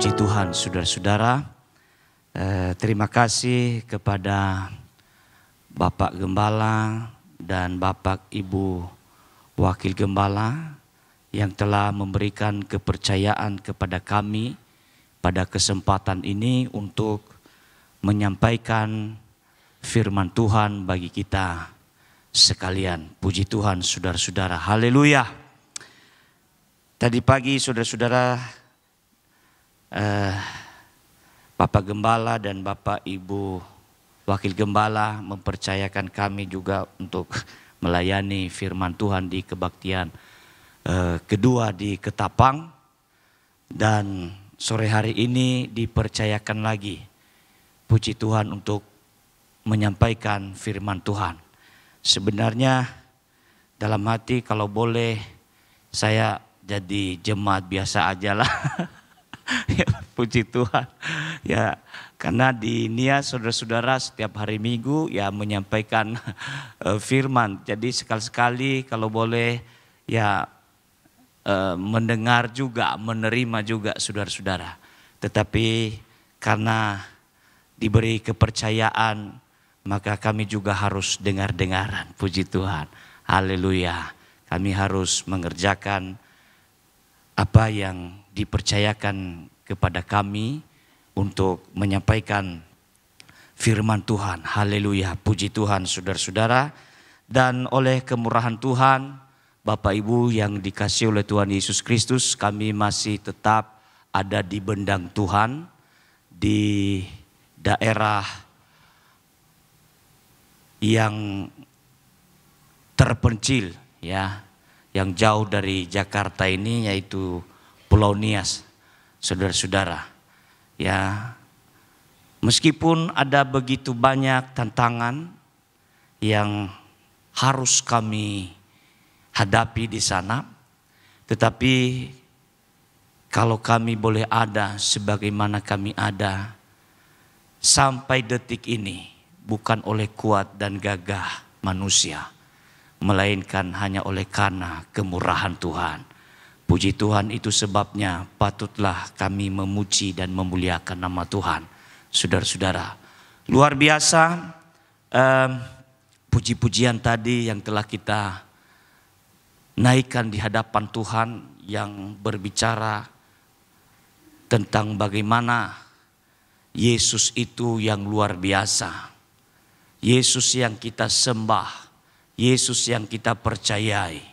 Puji Tuhan, saudara-saudara. Terima kasih kepada Bapak Gembala dan Bapak Ibu Wakil Gembala yang telah memberikan kepercayaan kepada kami pada kesempatan ini untuk menyampaikan firman Tuhan bagi kita sekalian. Puji Tuhan, saudara-saudara. Haleluya. Tadi pagi saudara-saudara, Bapak Gembala dan Bapak Ibu Wakil Gembala mempercayakan kami juga untuk melayani firman Tuhan di kebaktian kedua di Ketapang. Dan sore hari ini dipercayakan lagi, puji Tuhan, untuk menyampaikan firman Tuhan. Sebenarnya dalam hati kalau boleh saya jadi jemaat biasa aja lah. Ya, puji Tuhan. Ya, karena di Nia saudara-saudara setiap hari Minggu ya menyampaikan firman. Jadi sekali-sekali kalau boleh ya mendengar juga, menerima juga saudara-saudara. Tetapi karena diberi kepercayaan, maka kami juga harus dengar-dengaran. Puji Tuhan. Haleluya. Kami harus mengerjakan apa yang dipercayakan kepada kami untuk menyampaikan firman Tuhan. Haleluya, puji Tuhan saudara-saudara. Dan oleh kemurahan Tuhan, Bapak Ibu yang dikasihi oleh Tuhan Yesus Kristus, kami masih tetap ada di bendang Tuhan di daerah yang terpencil ya, yang jauh dari Jakarta ini, yaitu Pulau Nias, saudara-saudara. Ya, meskipun ada begitu banyak tantangan yang harus kami hadapi di sana, tetapi kalau kami boleh ada sebagaimana kami ada sampai detik ini, bukan oleh kuat dan gagah manusia, melainkan hanya oleh karena kemurahan Tuhan. Puji Tuhan, itu sebabnya patutlah kami memuji dan memuliakan nama Tuhan. Saudara-saudara, luar biasa puji-pujian tadi yang telah kita naikkan di hadapan Tuhan, yang berbicara tentang bagaimana Yesus itu yang luar biasa. Yesus yang kita sembah, Yesus yang kita percayai.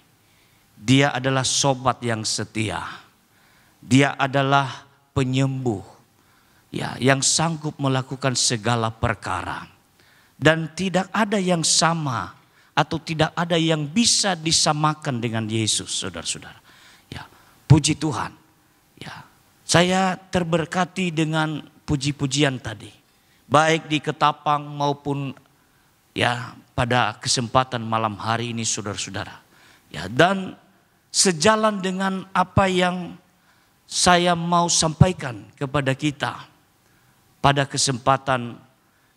Dia adalah sobat yang setia. Dia adalah penyembuh ya, yang sanggup melakukan segala perkara. Dan tidak ada yang sama atau tidak ada yang bisa disamakan dengan Yesus, saudara-saudara. Ya, puji Tuhan. Ya, saya terberkati dengan puji-pujian tadi, baik di Ketapang maupun ya pada kesempatan malam hari ini, saudara-saudara. Ya, dan sejalan dengan apa yang saya mau sampaikan kepada kita pada kesempatan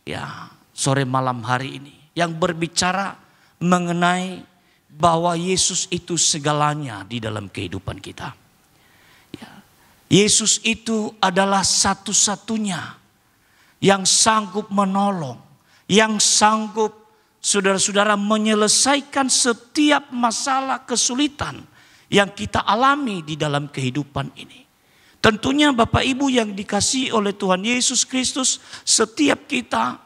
ya sore malam hari ini, yang berbicara mengenai bahwa Yesus itu segalanya di dalam kehidupan kita. Ya, Yesus itu adalah satu-satunya yang sanggup menolong, yang sanggup, saudara-saudara, menyelesaikan setiap masalah kesulitan yang kita alami di dalam kehidupan ini. Tentunya Bapak Ibu yang dikasihi oleh Tuhan Yesus Kristus, setiap kita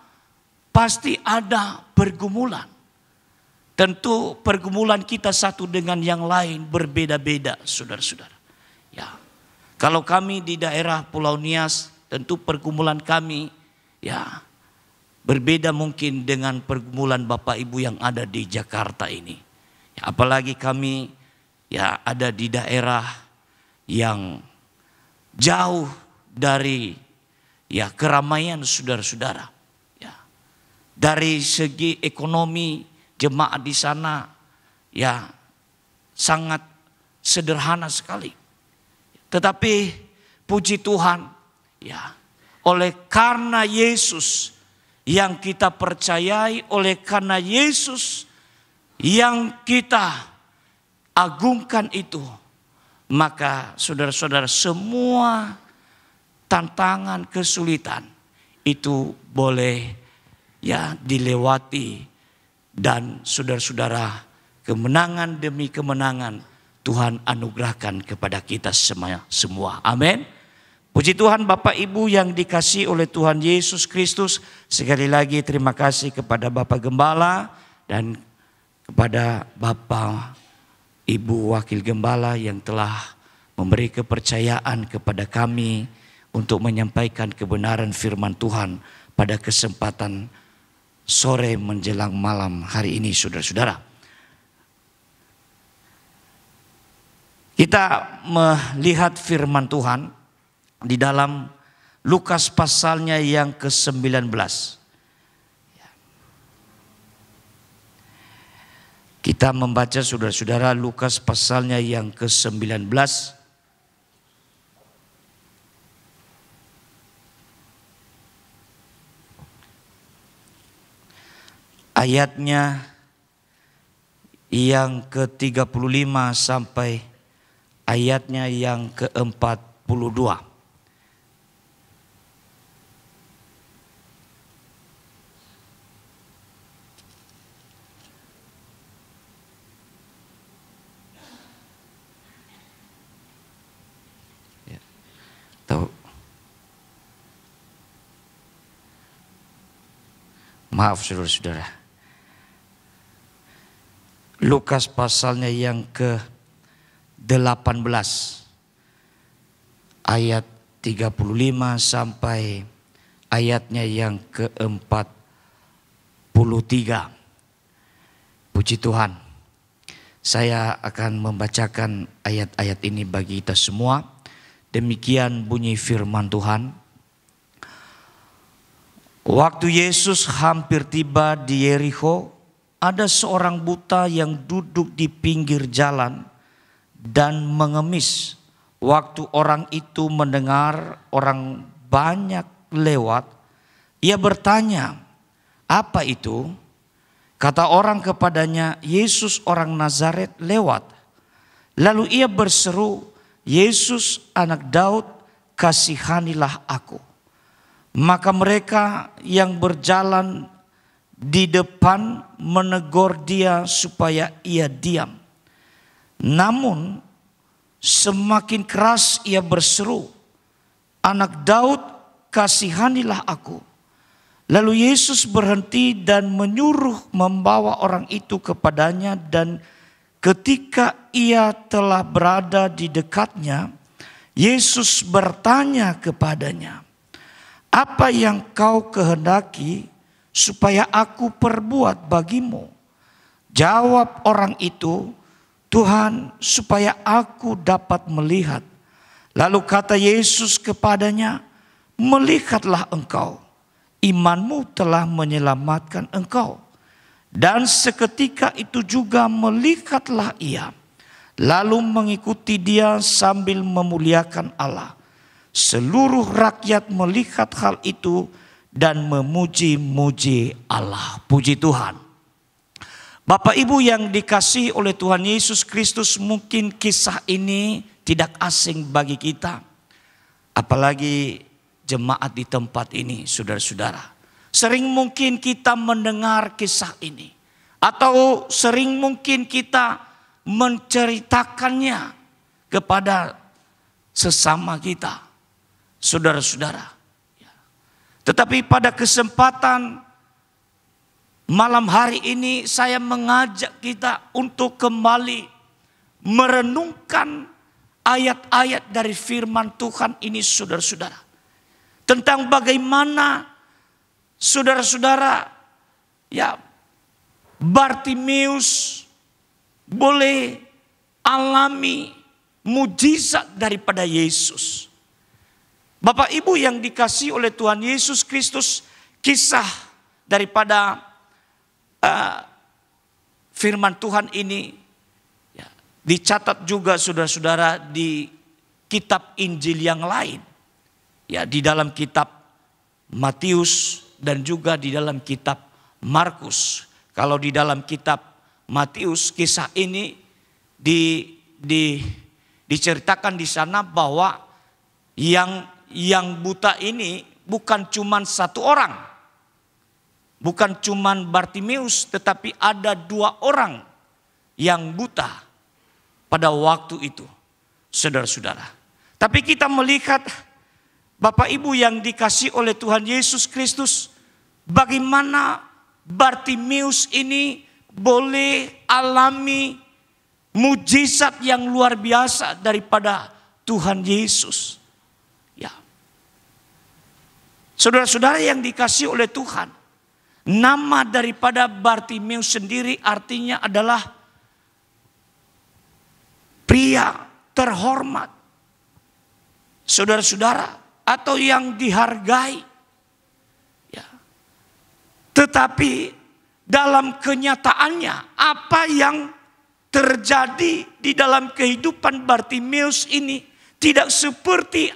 pasti ada pergumulan. Tentu pergumulan kita satu dengan yang lain berbeda-beda, saudara-saudara. Ya, kalau kami di daerah Pulau Nias, tentu pergumulan kami ya berbeda mungkin dengan pergumulan Bapak Ibu yang ada di Jakarta ini. Ya, apalagi kami ya ada di daerah yang jauh dari ya keramaian, saudara-saudara. Ya, dari segi ekonomi jemaat di sana ya sangat sederhana sekali. Tetapi puji Tuhan ya, oleh karena Yesus yang kita percayai, oleh karena Yesus yang kita agungkan itu, maka saudara-saudara semua tantangan, kesulitan itu boleh ya dilewati, dan saudara-saudara, kemenangan demi kemenangan Tuhan anugerahkan kepada kita semua. Amin. Puji Tuhan, Bapak Ibu yang dikasihi oleh Tuhan Yesus Kristus. Sekali lagi terima kasih kepada Bapak Gembala dan kepada Bapak Ibu Wakil Gembala yang telah memberi kepercayaan kepada kami untuk menyampaikan kebenaran firman Tuhan pada kesempatan sore menjelang malam hari ini, saudara-saudara. Kita melihat firman Tuhan di dalam Lukas pasalnya yang ke-19. Kita membaca, saudara-saudara, Lukas pasalnya yang ke-19. Ayatnya yang ke-35 sampai ayatnya yang ke-42. Maaf saudara-saudara. Lukas pasalnya yang ke-18 ayat 35 sampai ayatnya yang ke-43. Puji Tuhan. Saya akan membacakan ayat-ayat ini bagi kita semua. Demikian bunyi firman Tuhan. Waktu Yesus hampir tiba di Yerikho, ada seorang buta yang duduk di pinggir jalan dan mengemis. Waktu orang itu mendengar orang banyak lewat, ia bertanya, "Apa itu?" Kata orang kepadanya, "Yesus orang Nazaret lewat." Lalu ia berseru, "Yesus anak Daud, kasihanilah aku." Maka mereka yang berjalan di depan menegur dia supaya ia diam. Namun semakin keras ia berseru, "Anak Daud, kasihanilah aku." Lalu Yesus berhenti dan menyuruh membawa orang itu kepadanya, dan ketika ia telah berada di dekatnya, Yesus bertanya kepadanya, "Apa yang kau kehendaki supaya aku perbuat bagimu?" Jawab orang itu, "Tuhan, supaya aku dapat melihat." Lalu kata Yesus kepadanya, "Melihatlah engkau, imanmu telah menyelamatkan engkau." Dan seketika itu juga melihatlah ia, lalu mengikuti dia sambil memuliakan Allah. Seluruh rakyat melihat hal itu dan memuji-muji Allah. Puji Tuhan. Bapak Ibu yang dikasihi oleh Tuhan Yesus Kristus, mungkin kisah ini tidak asing bagi kita. Apalagi jemaat di tempat ini, saudara-saudara. Sering mungkin kita mendengar kisah ini. Atau sering mungkin kita menceritakannya kepada sesama kita, saudara-saudara. Tetapi pada kesempatan malam hari ini saya mengajak kita untuk kembali merenungkan ayat-ayat dari firman Tuhan ini, saudara-saudara. Tentang bagaimana saudara-saudara Bartimeus boleh alami mujizat daripada Yesus. Bapak Ibu yang dikasihi oleh Tuhan Yesus Kristus, kisah daripada firman Tuhan ini dicatat juga saudara-saudara di kitab Injil yang lain. Di dalam kitab Matius dan juga di dalam kitab Markus. Kalau di dalam kitab Matius, kisah ini diceritakan di sana bahwa yang yang buta ini bukan cuma satu orang. Bukan cuma Bartimeus, tetapi ada 2 orang yang buta pada waktu itu, saudara-saudara. Tapi kita melihat Bapak Ibu yang dikasihi oleh Tuhan Yesus Kristus, bagaimana Bartimeus ini boleh alami mujizat yang luar biasa daripada Tuhan Yesus. Ya. Saudara-saudara yang dikasihi oleh Tuhan, nama daripada Bartimeus sendiri artinya adalah pria terhormat. Saudara-saudara, atau yang dihargai. Ya. Tetapi dalam kenyataannya apa yang terjadi di dalam kehidupan Bartimeus ini tidak seperti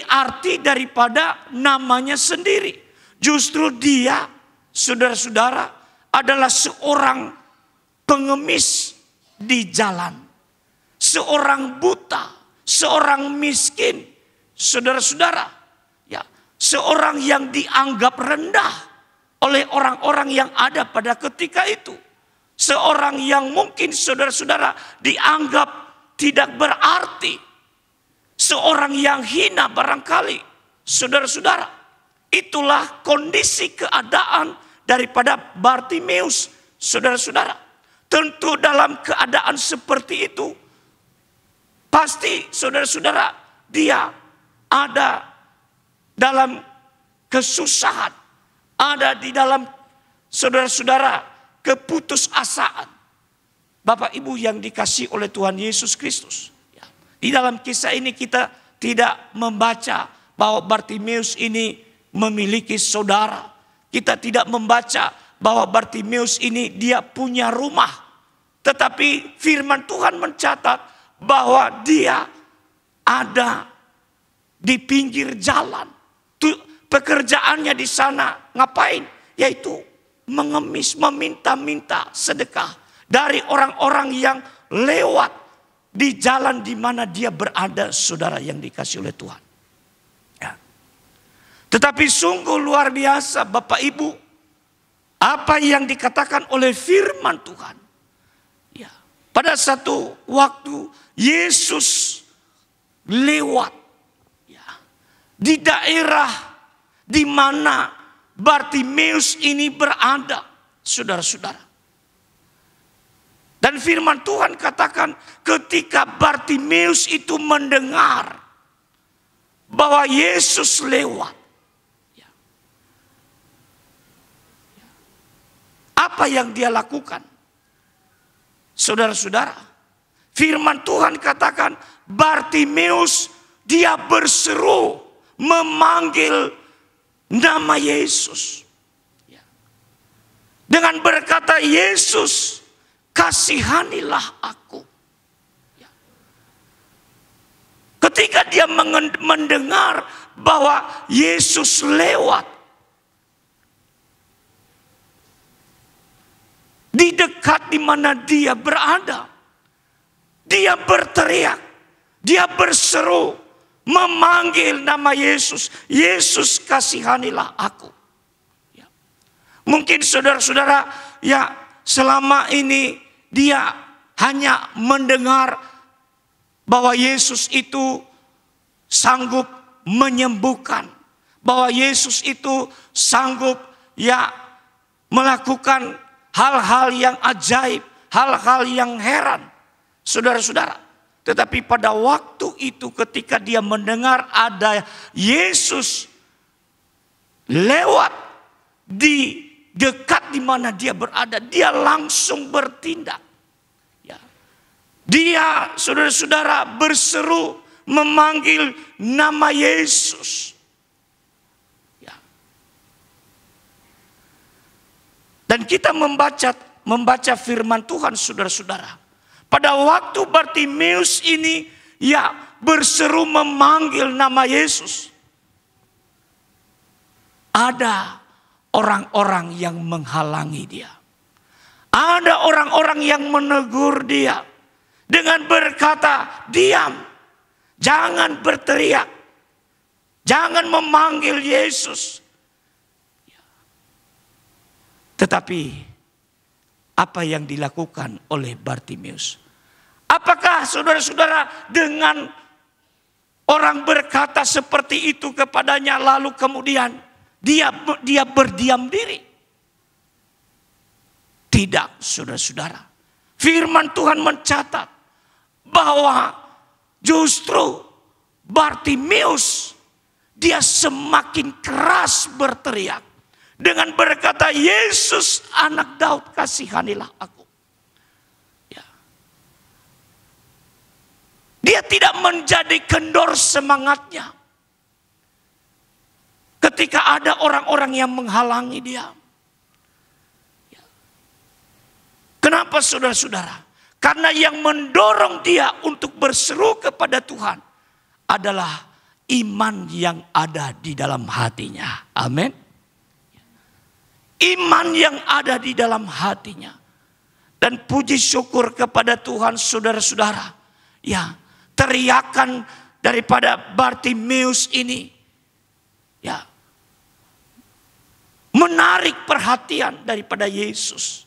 arti daripada namanya sendiri. Justru dia, saudara-saudara, adalah seorang pengemis di jalan. Seorang buta, seorang miskin, saudara-saudara, ya, seorang yang dianggap rendah oleh orang-orang yang ada pada ketika itu. Seorang yang mungkin saudara-saudara dianggap tidak berarti. Seorang yang hina barangkali, saudara-saudara. Itulah kondisi keadaan daripada Bartimeus, saudara-saudara. Tentu dalam keadaan seperti itu, pasti saudara-saudara dia ada dalam kesusahan, ada di dalam saudara-saudara keputusasaan. Bapak Ibu yang dikasihi oleh Tuhan Yesus Kristus. Di dalam kisah ini kita tidak membaca bahwa Bartimeus ini memiliki saudara. Kita tidak membaca bahwa Bartimeus ini dia punya rumah. Tetapi firman Tuhan mencatat bahwa dia ada di pinggir jalan. Pekerjaannya di sana ngapain? Yaitu mengemis, meminta-minta sedekah dari orang-orang yang lewat di jalan di mana dia berada, saudara yang dikasihi oleh Tuhan. Ya. Tetapi sungguh luar biasa Bapak Ibu, apa yang dikatakan oleh firman Tuhan. Ya. Pada satu waktu Yesus lewat ya, di daerah di mana Bartimeus ini berada, saudara-saudara. Dan firman Tuhan katakan ketika Bartimeus itu mendengar bahwa Yesus lewat. Apa yang dia lakukan? Saudara-saudara, firman Tuhan katakan Bartimeus dia berseru memanggil nama Yesus. Dengan berkata, Yesus, kasihanilah aku. Ketika dia mendengar bahwa Yesus lewat di dekat di mana dia berada, dia berteriak, dia berseru, memanggil nama Yesus. Yesus, kasihanilah aku. Mungkin saudara-saudara ya selama ini dia hanya mendengar bahwa Yesus itu sanggup menyembuhkan. Bahwa Yesus itu sanggup ya melakukan hal-hal yang ajaib, hal-hal yang heran. Saudara-saudara, tetapi pada waktu itu ketika dia mendengar ada Yesus lewat di dekat di mana dia berada, dia langsung bertindak. Ya. Dia, saudara-saudara, berseru memanggil nama Yesus. Ya. Dan kita membaca firman Tuhan, saudara-saudara. Pada waktu Bartimeus ini, ya berseru memanggil nama Yesus. Ada orang-orang yang menghalangi dia. Ada orang-orang yang menegur dia. dengan berkata, diam, jangan berteriak, jangan memanggil Yesus. Tetapi apa yang dilakukan oleh Bartimeus? Apakah saudara-saudara dengan orang berkata seperti itu kepadanya lalu kemudian dia berdiam diri? Tidak, saudara-saudara. Firman Tuhan mencatat bahwa justru Bartimeus dia semakin keras berteriak dengan berkata, Yesus anak Daud, kasihanilah aku. Ya. Dia tidak menjadi kendor semangatnya ketika ada orang-orang yang menghalangi dia. Ya. Kenapa saudara-saudara? Karena yang mendorong dia untuk berseru kepada Tuhan adalah iman yang ada di dalam hatinya. Amin. Iman yang ada di dalam hatinya. Dan puji syukur kepada Tuhan saudara-saudara. Ya, teriakan daripada Bartimeus ini. Ya, menarik perhatian daripada Yesus.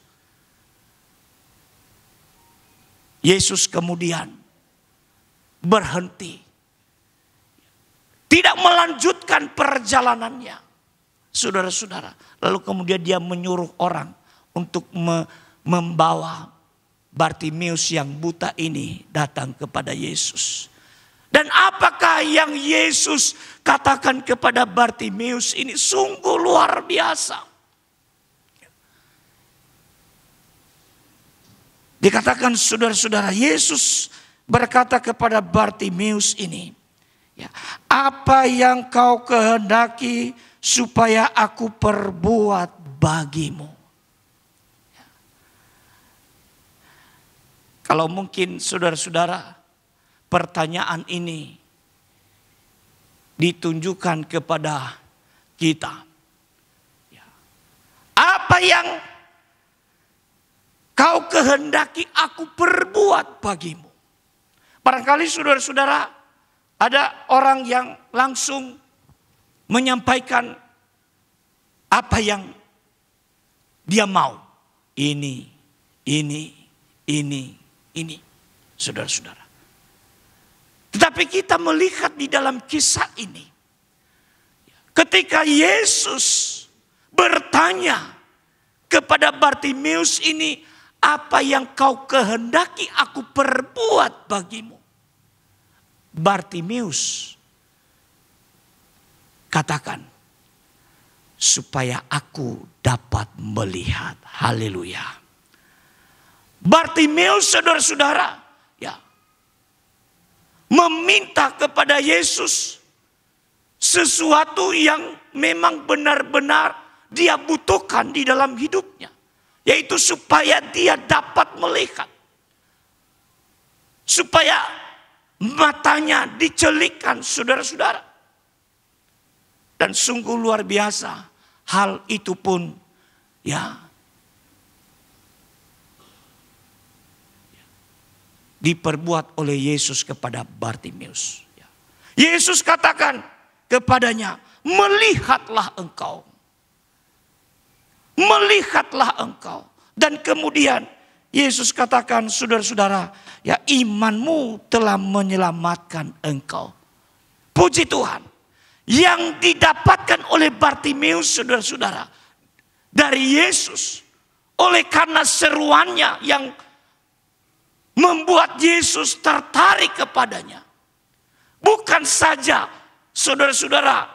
Yesus kemudian berhenti. Tidak melanjutkan perjalanannya. Saudara-saudara, lalu kemudian dia menyuruh orang untuk membawa Bartimeus yang buta ini datang kepada Yesus. Dan apakah yang Yesus katakan kepada Bartimeus ini sungguh luar biasa. Dikatakan saudara-saudara, Yesus berkata kepada Bartimeus ini, ya, apa yang kau kehendaki supaya aku perbuat bagimu. Kalau mungkin saudara-saudara, pertanyaan ini ditunjukkan kepada kita. Apa yang kau kehendaki aku perbuat bagimu? Barangkali saudara-saudara ada orang yang langsung menyampaikan apa yang dia mau. Ini. Saudara-saudara. Tetapi kita melihat di dalam kisah ini. Ketika Yesus bertanya kepada Bartimeus ini. Apa yang kau kehendaki aku perbuat bagimu. Bartimeus katakan, supaya aku dapat melihat. Haleluya. Bartimeus saudara-saudara, ya, meminta kepada Yesus sesuatu yang memang benar-benar dia butuhkan di dalam hidupnya. Yaitu supaya dia dapat melihat. Supaya matanya dicelikkan saudara-saudara. Dan sungguh luar biasa. Hal itu pun ya diperbuat oleh Yesus kepada Bartimeus. Yesus katakan kepadanya, melihatlah engkau. Melihatlah engkau. Dan kemudian Yesus katakan, saudara-saudara, ya imanmu telah menyelamatkan engkau. Puji Tuhan. Yang didapatkan oleh Bartimeus saudara-saudara dari Yesus. Oleh karena seruannya yang membuat Yesus tertarik kepadanya. Bukan saja saudara-saudara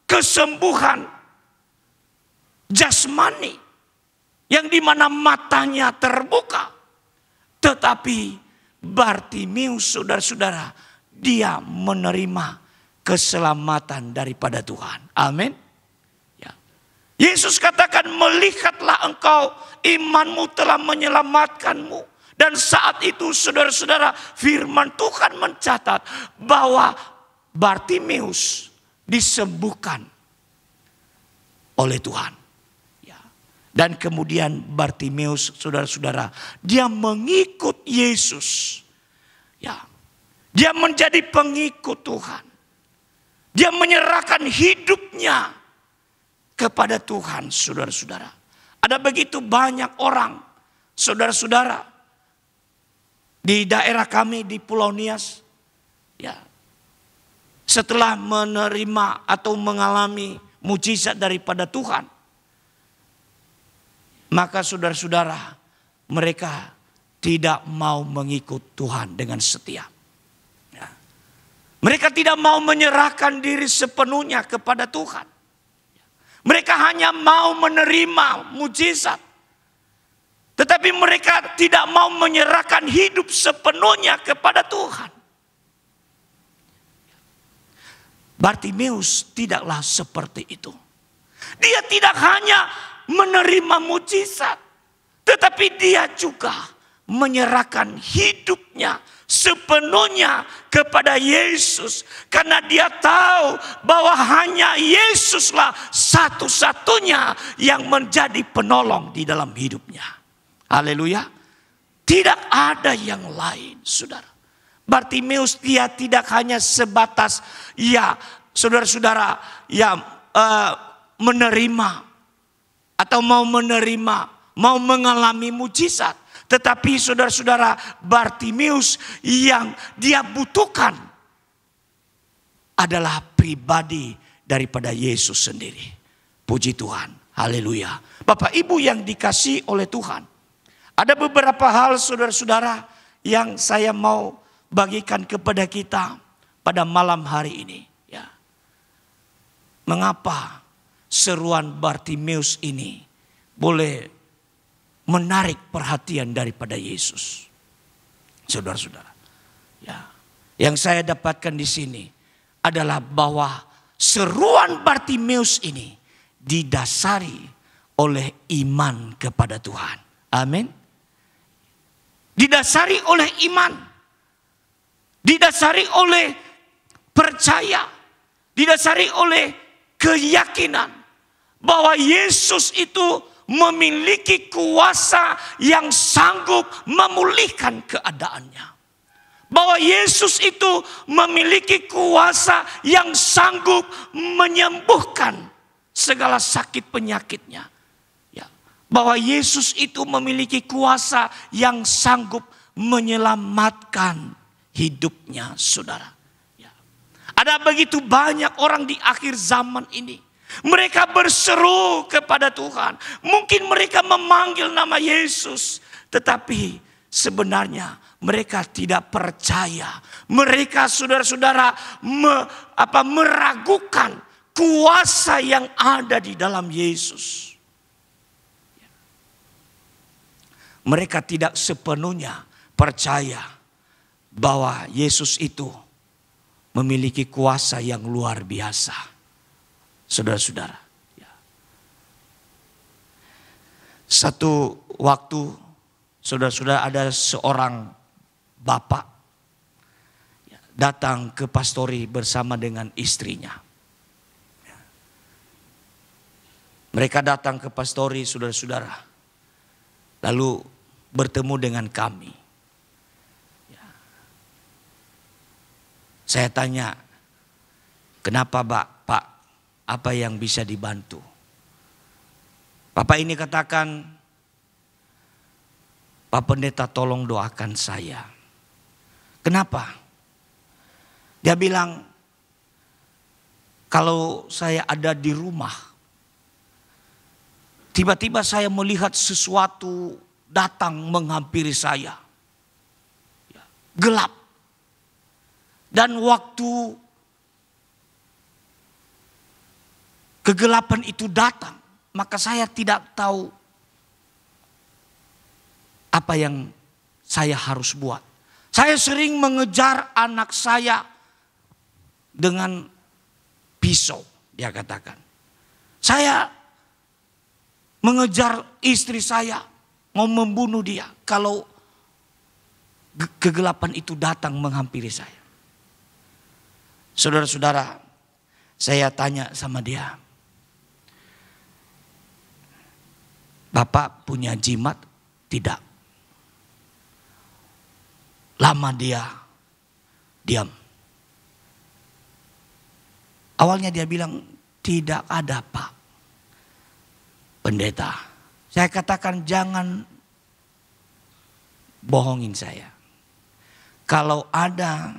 kesembuhan jasmani yang dimana matanya terbuka. Tetapi Bartimeus saudara-saudara, dia menerima keselamatan daripada Tuhan. Amin. Ya. Yesus katakan, melihatlah engkau, imanmu telah menyelamatkanmu. Dan saat itu saudara-saudara, firman Tuhan mencatat bahwa Bartimeus disembuhkan oleh Tuhan. Ya. Dan kemudian Bartimeus saudara-saudara, dia mengikut Yesus Ya. Dia menjadi pengikut Tuhan. Dia menyerahkan hidupnya kepada Tuhan, saudara-saudara. Ada begitu banyak orang, saudara-saudara, di daerah kami di Pulau Nias, ya, setelah menerima atau mengalami mujizat daripada Tuhan, maka saudara-saudara, mereka tidak mau mengikut Tuhan dengan setia. Ya. Mereka tidak mau menyerahkan diri sepenuhnya kepada Tuhan. Mereka hanya mau menerima mujizat. Tetapi mereka tidak mau menyerahkan hidup sepenuhnya kepada Tuhan. Bartimeus tidaklah seperti itu. Dia tidak hanya menerima mujizat, tetapi dia juga menyerahkan hidupnya sepenuhnya kepada Yesus. Karena dia tahu bahwa hanya Yesuslah satu-satunya yang menjadi penolong di dalam hidupnya. Haleluya. Tidak ada yang lain, saudara. Bartimeus dia tidak hanya sebatas ya saudara-saudara ya menerima atau mau menerima, mau mengalami mujizat. Tetapi saudara-saudara, Bartimeus yang dia butuhkan adalah pribadi daripada Yesus sendiri. Puji Tuhan. Haleluya. Bapak Ibu yang dikasihi oleh Tuhan. Ada beberapa hal saudara-saudara yang saya mau bagikan kepada kita pada malam hari ini. Ya. Mengapa seruan Bartimeus ini boleh menarik perhatian daripada Yesus, saudara-saudara. Ya, yang saya dapatkan di sini adalah bahwa seruan Bartimeus ini didasari oleh iman kepada Tuhan. Amin. Didasari oleh iman, didasari oleh percaya, didasari oleh keyakinan bahwa Yesus itu memiliki kuasa yang sanggup memulihkan keadaannya. Bahwa Yesus itu memiliki kuasa yang sanggup menyembuhkan segala sakit penyakitnya. Ya. Bahwa Yesus itu memiliki kuasa yang sanggup menyelamatkan hidupnya, saudara. Ya. Ada begitu banyak orang di akhir zaman ini. Mereka berseru kepada Tuhan. Mungkin mereka memanggil nama Yesus. Tetapi sebenarnya mereka tidak percaya. Mereka saudara-saudara meragukan kuasa yang ada di dalam Yesus. Mereka tidak sepenuhnya percaya bahwa Yesus itu memiliki kuasa yang luar biasa. Saudara-saudara, ya. Satu waktu, saudara-saudara, ada seorang bapak ya, datang ke pastori bersama dengan istrinya. Ya. Mereka datang ke pastori, saudara-saudara, lalu bertemu dengan kami. Ya. Saya tanya, kenapa Pak? Apa yang bisa dibantu? Bapak ini katakan, Pak Pendeta tolong doakan saya. Kenapa? Dia bilang, kalau saya ada di rumah, tiba-tiba saya melihat sesuatu datang menghampiri saya. Gelap. Dan waktu kegelapan itu datang, maka saya tidak tahu apa yang saya harus buat. Saya sering mengejar anak saya dengan pisau, dia katakan. Saya mengejar istri saya, mau membunuh dia kalau kegelapan itu datang menghampiri saya. Saudara-saudara, saya tanya sama dia, Bapak punya jimat? Tidak. Lama dia diam. Awalnya dia bilang, tidak ada Pak Pendeta. Saya katakan jangan bohongin saya. Kalau ada,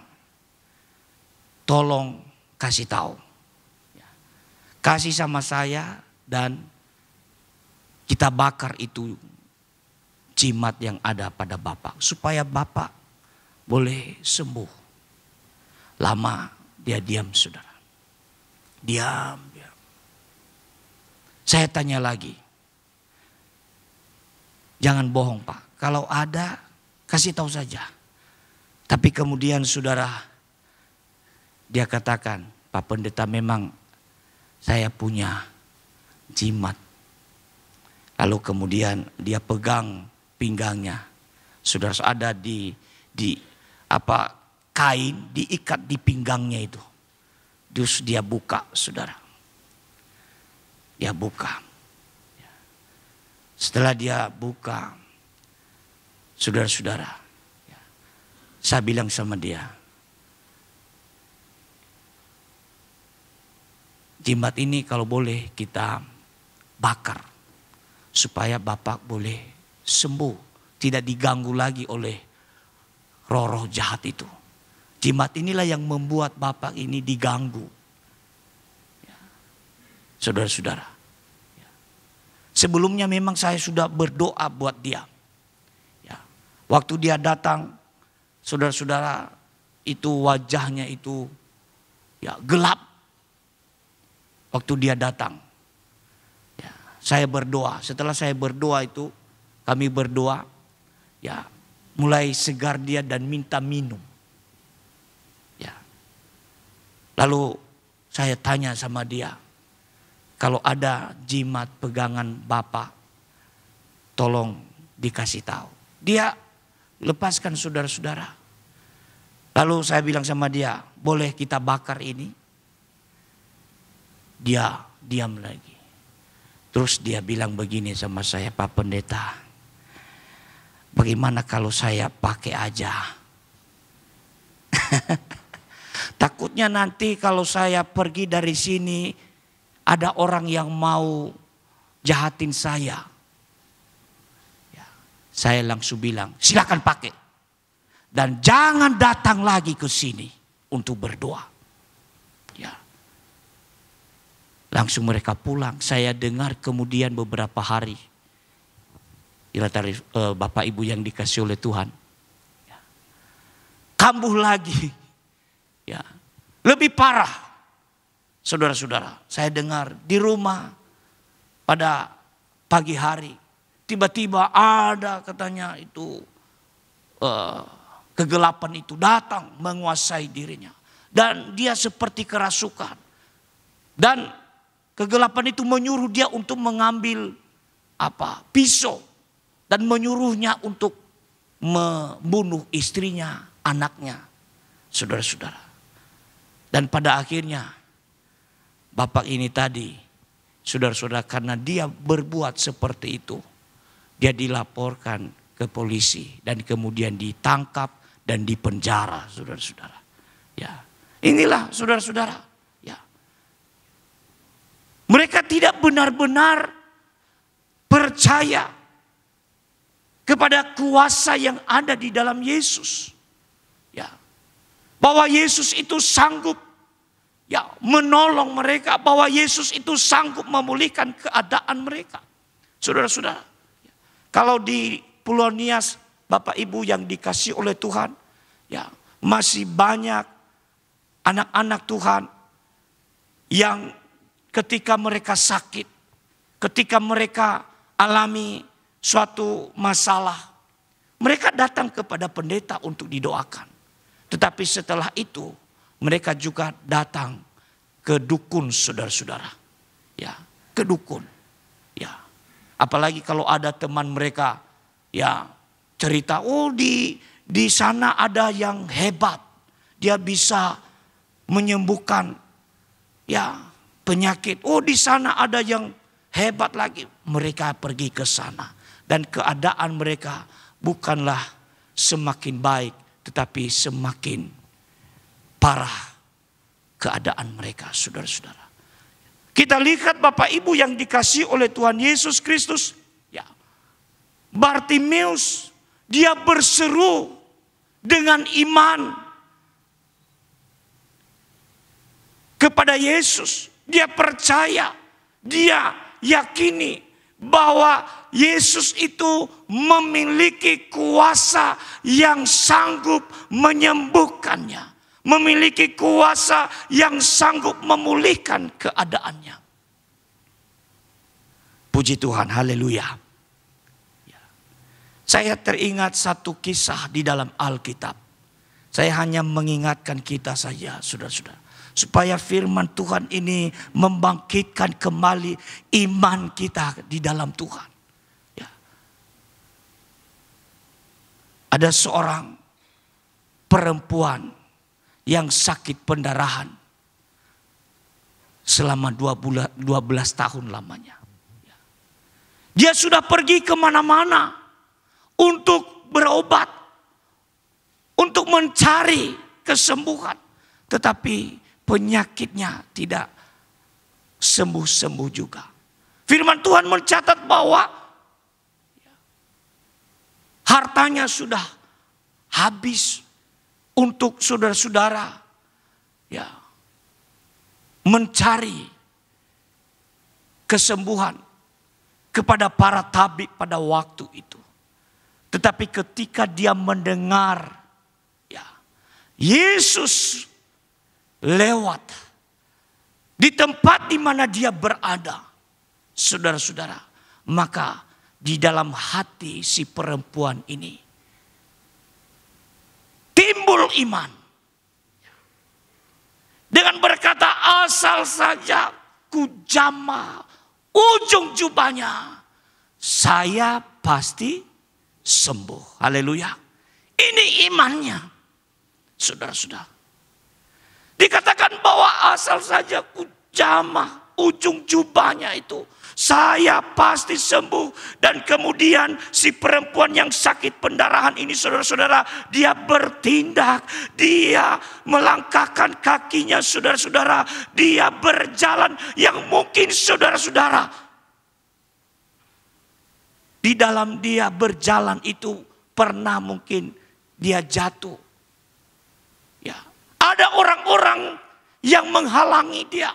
tolong kasih tahu. Kasih sama saya dan kita bakar itu jimat yang ada pada Bapak. Supaya Bapak boleh sembuh. Lama dia diam, saudara. Diam. Saya tanya lagi. Jangan bohong Pak. Kalau ada, kasih tahu saja. Tapi kemudian saudara, dia katakan, Pak Pendeta memang saya punya jimat. Lalu kemudian dia pegang pinggangnya. Saudara, ada di kain diikat di pinggangnya itu. Terus dia buka, saudara. Dia buka. Setelah dia buka, saudara-saudara, saya bilang sama dia, jimat ini kalau boleh kita bakar. Supaya Bapak boleh sembuh. Tidak diganggu lagi oleh roh-roh jahat itu. Jimat inilah yang membuat Bapak ini diganggu. Saudara-saudara. Sebelumnya memang saya sudah berdoa buat dia. Waktu dia datang, saudara-saudara, itu wajahnya itu gelap. Waktu dia datang. Saya berdoa. Setelah saya berdoa itu, kami berdoa. Mulai segar dia dan minta minum. Lalu saya tanya sama dia, kalau ada jimat pegangan Bapak, tolong dikasih tahu. Dia lepaskan saudara-saudara. Lalu saya bilang sama dia, boleh kita bakar ini? Dia diam lagi. Terus dia bilang begini sama saya, Pak Pendeta, bagaimana kalau saya pakai aja? Takutnya nanti kalau saya pergi dari sini, ada orang yang mau jahatin saya. Saya langsung bilang, silakan pakai. Dan jangan datang lagi ke sini untuk berdoa. Langsung mereka pulang. Saya dengar kemudian beberapa hari. Bapak Ibu yang dikasih oleh Tuhan. Kambuh lagi. Lebih parah. Saudara-saudara, saya dengar di rumah pada pagi hari. Tiba-tiba ada katanya itu kegelapan itu datang menguasai dirinya. Dan dia seperti kerasukan. Dan kegelapan itu menyuruh dia untuk mengambil pisau. Dan menyuruhnya untuk membunuh istrinya, anaknya. Saudara-saudara. Dan pada akhirnya Bapak ini tadi, saudara-saudara, karena dia berbuat seperti itu, dia dilaporkan ke polisi dan kemudian ditangkap dan dipenjara, saudara-saudara. Inilah saudara-saudara. Mereka tidak benar-benar percaya kepada kuasa yang ada di dalam Yesus. Bahwa Yesus itu sanggup menolong mereka, bahwa Yesus itu sanggup memulihkan keadaan mereka. Saudara-saudara, kalau di Pulau Nias, Bapak Ibu yang dikasih oleh Tuhan, masih banyak anak-anak Tuhan yang ketika mereka sakit, ketika mereka alami suatu masalah, mereka datang kepada pendeta untuk didoakan. Tetapi setelah itu mereka juga datang ke dukun, saudara-saudara. Ke dukun. Apalagi kalau ada teman mereka cerita, di sana ada yang hebat. Dia bisa menyembuhkan penyakit. Di sana ada yang hebat lagi. Mereka pergi ke sana. Dan keadaan mereka bukanlah semakin baik, tetapi semakin parah keadaan mereka, saudara-saudara. Kita lihat Bapak Ibu yang dikasihi oleh Tuhan Yesus Kristus. Ya, Bartimeus, dia berseru dengan iman kepada Yesus. Dia percaya, dia yakini bahwa Yesus itu memiliki kuasa yang sanggup menyembuhkannya. Memiliki kuasa yang sanggup memulihkan keadaannya. Puji Tuhan, haleluya. Saya teringat satu kisah di dalam Alkitab. Saya hanya mengingatkan kita saja, saudara-saudara. Supaya firman Tuhan ini membangkitkan kembali iman kita di dalam Tuhan. Ya. Ada seorang perempuan yang sakit pendarahan selama 12 tahun lamanya. Dia sudah pergi kemana-mana untuk berobat, untuk mencari kesembuhan. Tetapi penyakitnya tidak sembuh-sembuh juga. Firman Tuhan mencatat bahwa hartanya sudah habis untuk saudara-saudara ya mencari kesembuhan kepada para tabib pada waktu itu. Tetapi ketika dia mendengar ya Yesus lewat di tempat di mana dia berada, saudara-saudara, maka di dalam hati si perempuan ini timbul iman. Dengan berkata, asal saja ku jamah ujung jubahnya, saya pasti sembuh. Haleluya. Ini imannya, saudara-saudara. Dikatakan bahwa asal saja ku jamah ujung jubahnya itu, saya pasti sembuh. Dan kemudian si perempuan yang sakit pendarahan ini, saudara-saudara, dia bertindak. Dia melangkahkan kakinya, saudara-saudara. Dia berjalan yang mungkin, saudara-saudara, di dalam dia berjalan itu pernah mungkin dia jatuh. Ya, ada orang-orang yang menghalangi dia.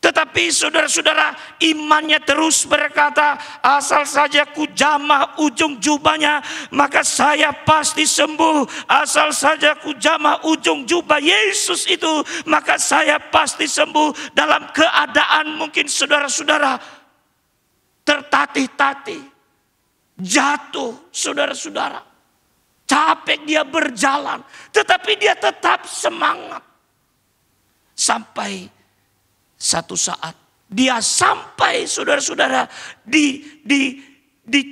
Tetapi saudara-saudara, imannya terus berkata, asal saja ku jamah ujung jubahnya, maka saya pasti sembuh. Asal saja ku jamah ujung jubah Yesus itu, maka saya pasti sembuh. Dalam keadaan mungkin saudara-saudara tertatih-tatih, jatuh saudara-saudara. Capek dia berjalan, tetapi dia tetap semangat. Sampai satu saat dia sampai, saudara-saudara, di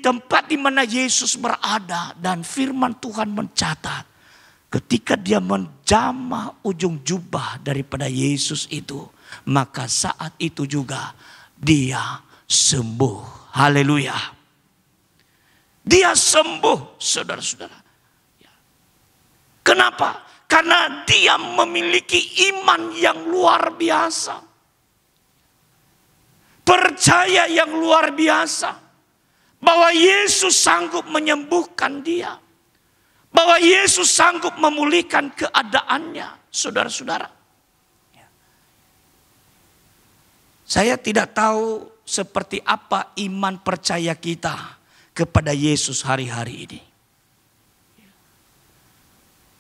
tempat di mana Yesus berada, dan firman Tuhan mencatat ketika dia menjamah ujung jubah daripada Yesus itu, maka saat itu juga dia sembuh. Haleluya. Dia sembuh, saudara-saudara. Kenapa? Karena dia memiliki iman yang luar biasa. Percaya yang luar biasa bahwa Yesus sanggup menyembuhkan dia, bahwa Yesus sanggup memulihkan keadaannya, saudara-saudara. Saya tidak tahu seperti apa iman percaya kita kepada Yesus hari-hari ini,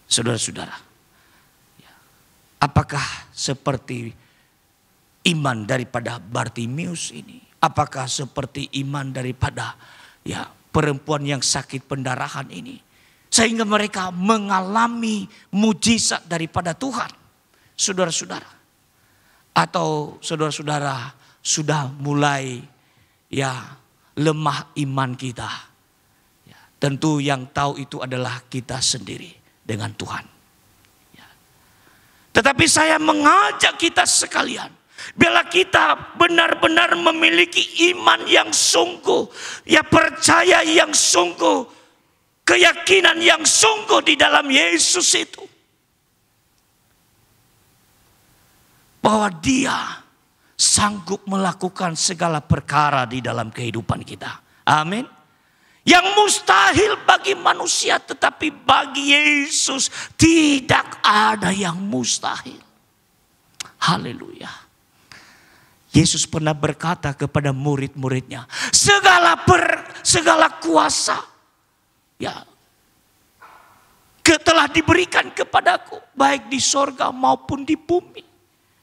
saudara-saudara. Apakah seperti iman daripada Bartimeus ini? Apakah seperti iman daripada perempuan yang sakit pendarahan ini? Sehingga mereka mengalami mujizat daripada Tuhan, saudara-saudara. Atau saudara-saudara sudah mulai lemah iman kita. Tentu yang tahu itu adalah kita sendiri dengan Tuhan. Tetapi saya mengajak kita sekalian, bila kita benar-benar memiliki iman yang sungguh, percaya yang sungguh, keyakinan yang sungguh di dalam Yesus itu, bahwa Dia sanggup melakukan segala perkara di dalam kehidupan kita. Amin. Yang mustahil bagi manusia, tetapi bagi Yesus tidak ada yang mustahil. Haleluya. Yesus pernah berkata kepada murid-muridnya, segala kuasa ya telah diberikan kepadaku, baik di sorga maupun di bumi.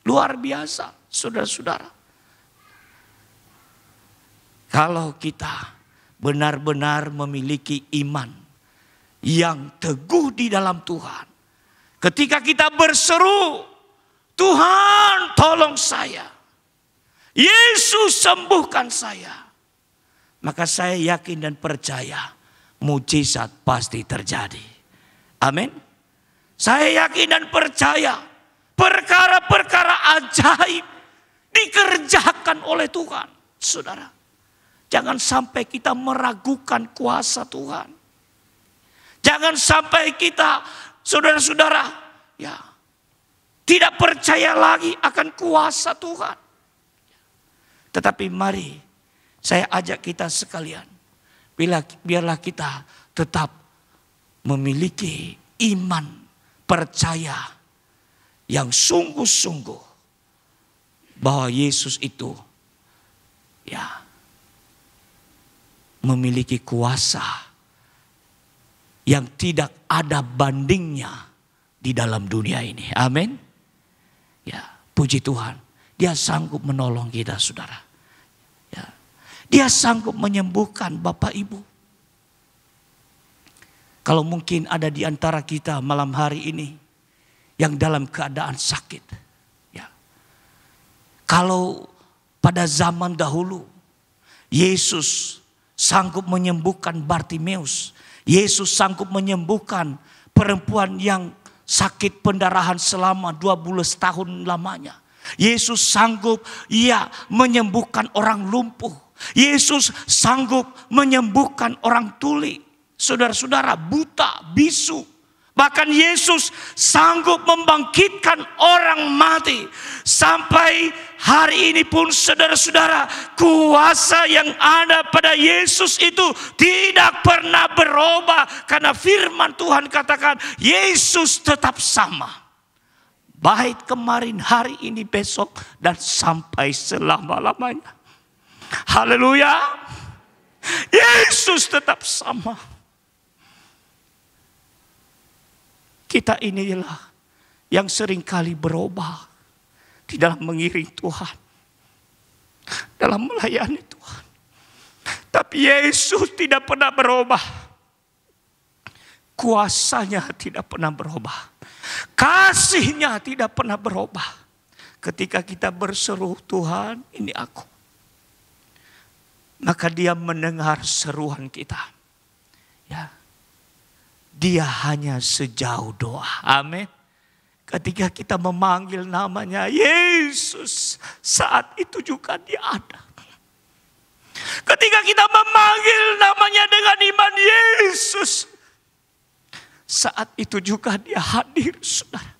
Luar biasa, saudara-saudara. Kalau kita benar-benar memiliki iman yang teguh di dalam Tuhan, ketika kita berseru, Tuhan tolong saya, Yesus sembuhkan saya, maka saya yakin dan percaya mujizat pasti terjadi. Amin. Saya yakin dan percaya perkara-perkara ajaib dikerjakan oleh Tuhan. Saudara, jangan sampai kita meragukan kuasa Tuhan. Jangan sampai kita, saudara-saudara, ya, tidak percaya lagi akan kuasa Tuhan. Tetapi mari saya ajak kita sekalian, biarlah kita tetap memiliki iman percaya yang sungguh-sungguh bahwa Yesus itu ya memiliki kuasa yang tidak ada bandingnya di dalam dunia ini. Amin. Ya, puji Tuhan. Dia sanggup menolong kita, saudara. Ya. Dia sanggup menyembuhkan Bapak Ibu. Kalau mungkin ada di antara kita malam hari ini yang dalam keadaan sakit. Ya. Kalau pada zaman dahulu Yesus sanggup menyembuhkan Bartimeus. Yesus sanggup menyembuhkan perempuan yang sakit pendarahan selama 12 tahun lamanya. Yesus sanggup menyembuhkan orang lumpuh. Yesus sanggup menyembuhkan orang tuli. Saudara-saudara, buta, bisu. Bahkan Yesus sanggup membangkitkan orang mati. Sampai hari ini pun saudara-saudara, kuasa yang ada pada Yesus itu tidak pernah berubah. Karena firman Tuhan katakan Yesus tetap sama. Baik kemarin, hari ini, besok, dan sampai selama-lamanya. Haleluya. Yesus tetap sama. Kita inilah yang seringkali berubah di dalam mengiring Tuhan, dalam melayani Tuhan. Tapi Yesus tidak pernah berubah. Kuasanya tidak pernah berubah. Kasihnya tidak pernah berubah. Ketika kita berseru, Tuhan ini aku, maka Dia mendengar seruan kita. Ya. Dia hanya sejauh doa. Amin. Ketika kita memanggil namanya Yesus, saat itu juga Dia ada. Ketika kita memanggil namanya dengan iman Yesus, saat itu juga Dia hadir, saudara.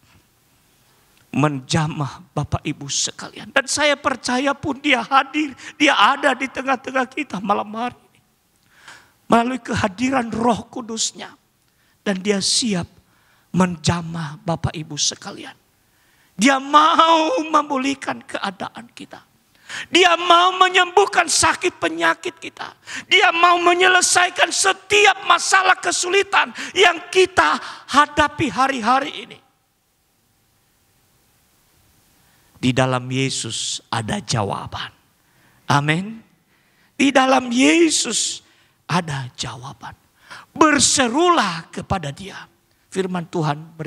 Menjamah Bapak Ibu sekalian. Dan saya percaya pun Dia hadir. Dia ada di tengah-tengah kita malam hari ini. Melalui kehadiran Roh Kudus-Nya. Dan Dia siap menjamah Bapak Ibu sekalian. Dia mau memulihkan keadaan kita. Dia mau menyembuhkan sakit penyakit kita. Dia mau menyelesaikan setiap masalah kesulitan yang kita hadapi hari-hari ini. Di dalam Yesus ada jawaban. Amin. Di dalam Yesus ada jawaban. Berserulah kepada Dia. Firman Tuhan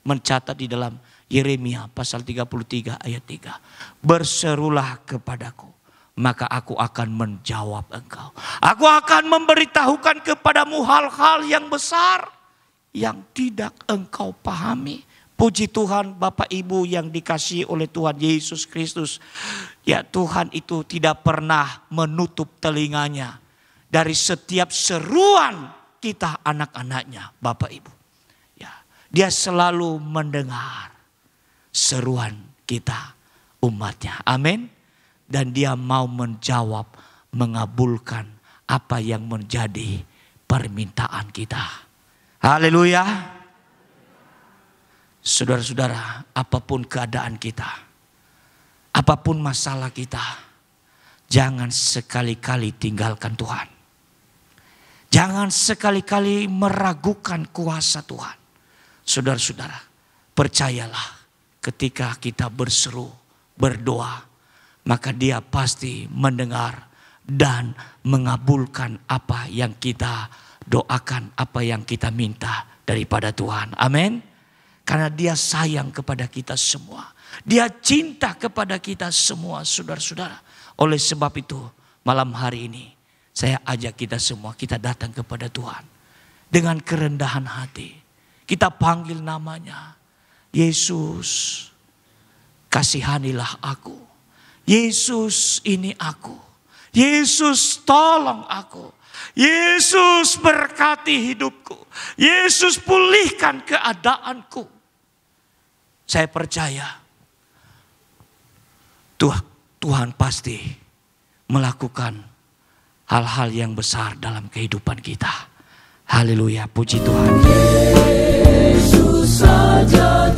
mencatat di dalam Yeremia pasal 33 ayat 3. Berserulah kepadaku, maka aku akan menjawab engkau. Aku akan memberitahukan kepadamu hal-hal yang besar yang tidak engkau pahami. Puji Tuhan, Bapak Ibu yang dikasihi oleh Tuhan Yesus Kristus. Ya, Tuhan itu tidak pernah menutup telinganya dari setiap seruan kita anak-anaknya, Bapak Ibu. Ya, Dia selalu mendengar seruan kita, umatnya. Amin. Dan dia mau menjawab, mengabulkan apa yang menjadi permintaan kita. Haleluya. Saudara-saudara, apapun keadaan kita, apapun masalah kita, jangan sekali-kali tinggalkan Tuhan. Jangan sekali-kali meragukan kuasa Tuhan. Saudara-saudara, percayalah ketika kita berseru, berdoa, maka Dia pasti mendengar dan mengabulkan apa yang kita doakan, apa yang kita minta daripada Tuhan. Amin. Karena Dia sayang kepada kita semua. Dia cinta kepada kita semua, saudara-saudara. Oleh sebab itu, malam hari ini saya ajak kita semua, kita datang kepada Tuhan dengan kerendahan hati. Kita panggil namanya, Yesus, kasihanilah aku. Yesus, ini aku. Yesus, tolong aku. Yesus, berkati hidupku. Yesus, pulihkan keadaanku. Saya percaya Tuhan pasti melakukan hal-hal yang besar dalam kehidupan kita. Haleluya, puji Tuhan. Yesus saja